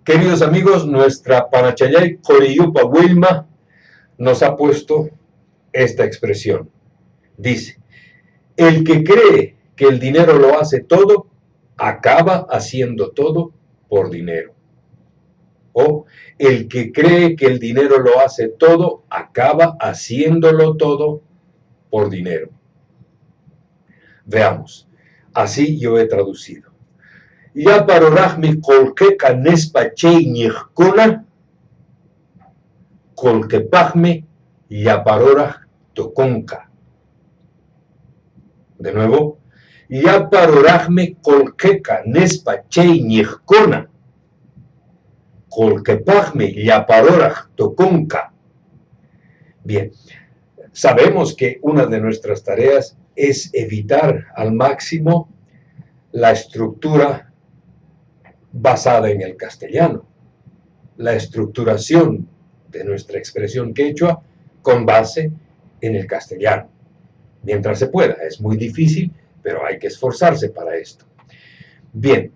Queridos amigos, nuestra Panachayay Coriyupa Wilma nos ha puesto esta expresión. Dice, el que cree que el dinero lo hace todo, acaba haciendo todo por dinero. O el que cree que el dinero lo hace todo, acaba haciéndolo todo por dinero. Veamos, así yo he traducido. Ya parorahmi kolkeka nespa chei nihkuna, kolkepahme ya parorah tokonka. De nuevo, ya parorahme kolkeka nespa chei nihkuna, kolkepahme ya parorah tokonka. Bien, sabemos que una de nuestras tareas es evitar al máximo la estructura basada en el castellano, la estructuración de nuestra expresión quechua con base en el castellano, mientras se pueda. Es muy difícil, pero hay que esforzarse para esto. Bien,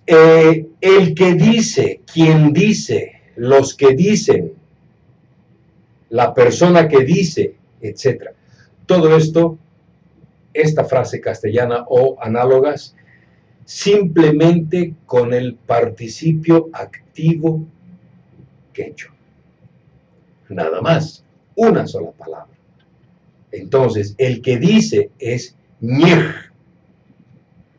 el que dice, quien dice, los que dicen, la persona que dice, etc. Todo esto, esta frase castellana o análogas, simplemente con el participio activo quechua. Nada más, una sola palabra. Entonces, el que dice es ñej.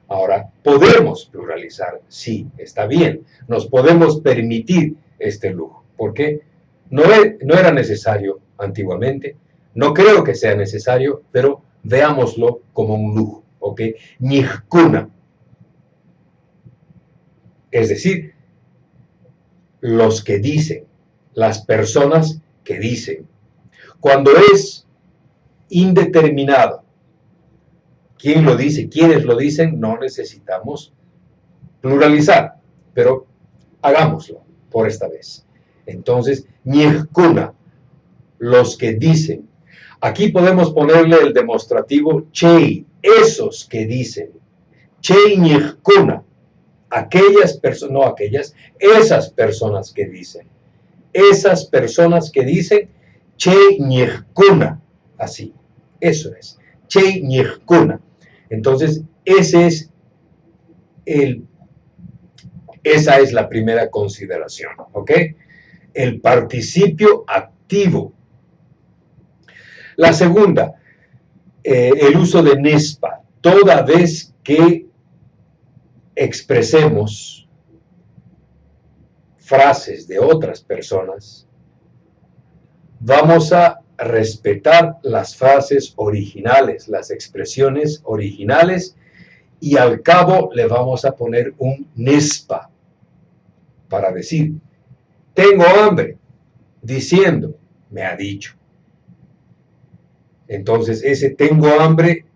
Ahora, podemos pluralizar, sí, está bien. Nos podemos permitir este lujo. ¿Por qué? No era necesario antiguamente. No creo que sea necesario, pero veámoslo como un lujo. ¿Ok? Ñijkuna. Es decir, los que dicen, las personas que dicen. Cuando es indeterminado, quién lo dice, quiénes lo dicen, no necesitamos pluralizar, pero hagámoslo por esta vez. Entonces, ñejkuna, los que dicen. Aquí podemos ponerle el demostrativo chei, esos que dicen. Chei ñejkuna. Aquellas personas, no aquellas, esas personas que dicen. Esas personas que dicen, chei ñejkuna. Así, eso es. Chei ñejkuna. Entonces, esa es la primera consideración, ¿ok? El participio activo. La segunda, el uso de nespa. Toda vez que expresemos frases de otras personas, vamos a respetar las frases originales, las expresiones originales, y al cabo le vamos a poner un nespa para decir, tengo hambre, diciendo, me ha dicho. Entonces, ese tengo hambre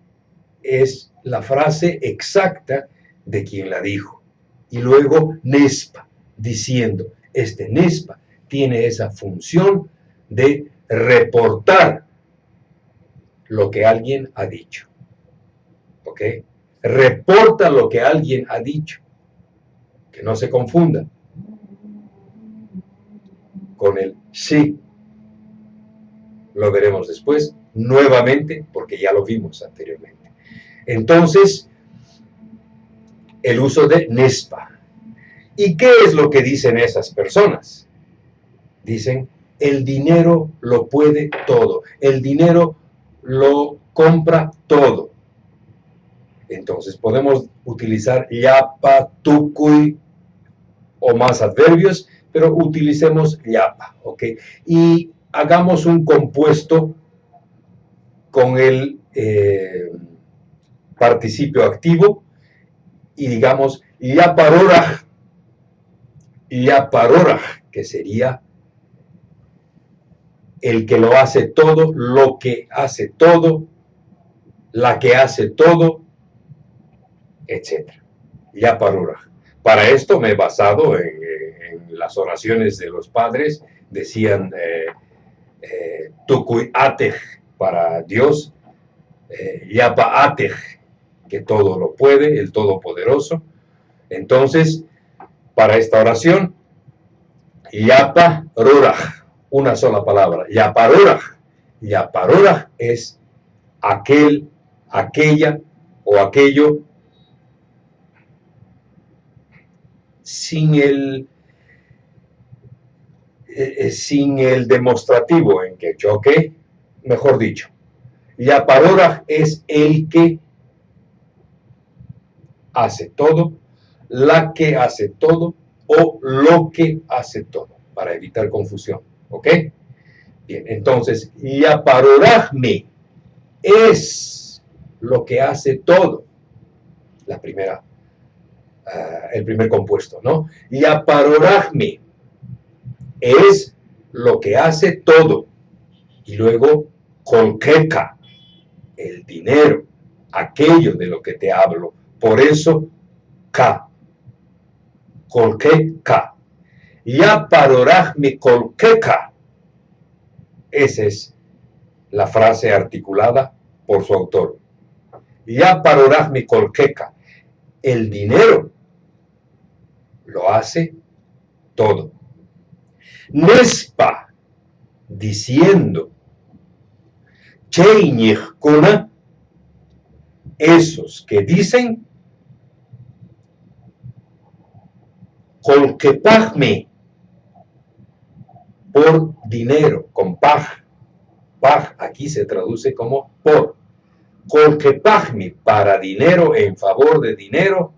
es la frase exacta de quien la dijo. Y luego nespa, diciendo, este nespa tiene esa función de reportar lo que alguien ha dicho. ¿Ok? Reporta lo que alguien ha dicho. Que no se confunda con el sí. Lo veremos después, nuevamente, porque ya lo vimos anteriormente. Entonces, el uso de nespa. ¿Y qué es lo que dicen esas personas? Dicen, el dinero lo puede todo. El dinero lo compra todo. Entonces, podemos utilizar yapa, tucuy o más adverbios, pero utilicemos yapa, ¿ok? Y hagamos un compuesto con el participio activo y digamos yaparorah, que sería el que lo hace todo, lo que hace todo, la que hace todo, etc. Yaparorah. Para esto me he basado en las oraciones de los padres. Decían Tukuy Atej para Dios, Yapa Atej, que todo lo puede, el Todopoderoso. Entonces, para esta oración, yaparuraj, una sola palabra, yaparuraj. Yaparuraj es aquel, aquella o aquello sin el demostrativo en quechua, ¿ok? Mejor dicho, yaparuraj es el que hace todo, la que hace todo o lo que hace todo, para evitar confusión, ¿ok? Bien, entonces, yaparurajme es lo que hace todo, el primer compuesto, ¿no? Yaparurajme es lo que hace todo, y luego colqueca, el dinero, aquello de lo que te hablo, por eso, ka, colqueca, yaparurajme colqueca. Esa es la frase articulada por su autor. Yaparurajme colqueca, el dinero lo hace todo. Nespa, diciendo, cheiñijkuna, esos que dicen, colquepajme, por dinero, con paj. Paj aquí se traduce como por. Colquepajme, para dinero, en favor de dinero,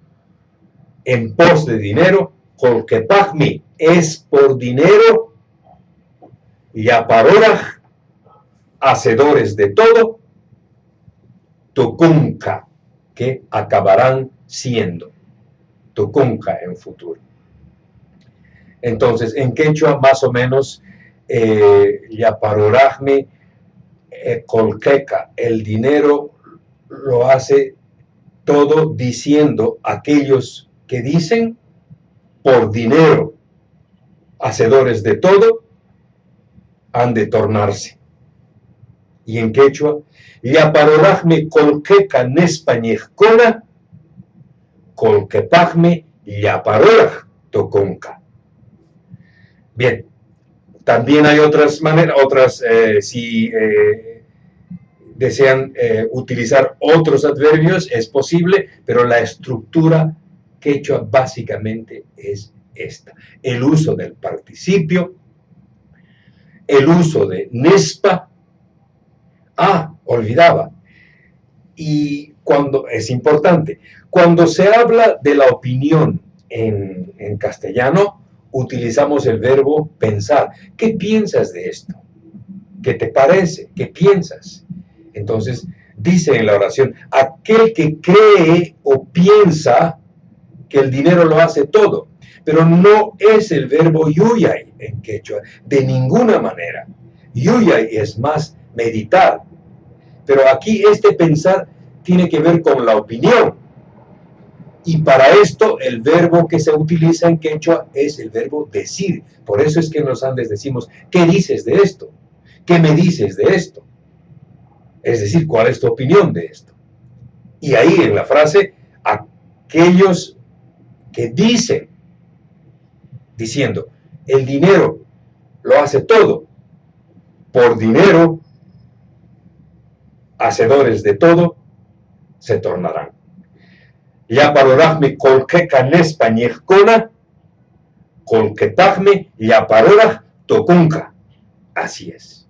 en pos de dinero. Colquepajme es por dinero. Yaparuraj, hacedores de todo. Tucunca, que acabarán siendo. Tucunca en futuro. Entonces, en quechua, más o menos, yaparurajme colqueca, el dinero lo hace todo diciendo, aquellos que dicen, por dinero, hacedores de todo, han de tornarse. Y en quechua, yaparurajme colqueca nespañejcona, colquepajme yaparuraj toconca. Bien, también hay otras maneras, si desean utilizar otros adverbios, es posible, pero la estructura quechua básicamente es esta. El uso del participio, el uso de nespa. Olvidaba. Y cuando es importante, cuando se habla de la opinión en castellano, utilizamos el verbo pensar. ¿Qué piensas de esto? ¿Qué te parece? ¿Qué piensas? Entonces, dice en la oración, aquel que cree o piensa que el dinero lo hace todo, pero no es el verbo yuyay en quechua, de ninguna manera. Yuyay es más meditar, pero aquí este pensar tiene que ver con la opinión. Y para esto el verbo que se utiliza en quechua es el verbo decir. Por eso es que en los Andes decimos, ¿qué dices de esto? ¿Qué me dices de esto? Es decir, ¿cuál es tu opinión de esto? Y ahí en la frase, aquellos que dicen, diciendo, el dinero lo hace todo, por dinero, hacedores de todo, se tornarán. Yaparurajme colqueca nespañejcona, colquepajme yaparuraj tocunca. Así es.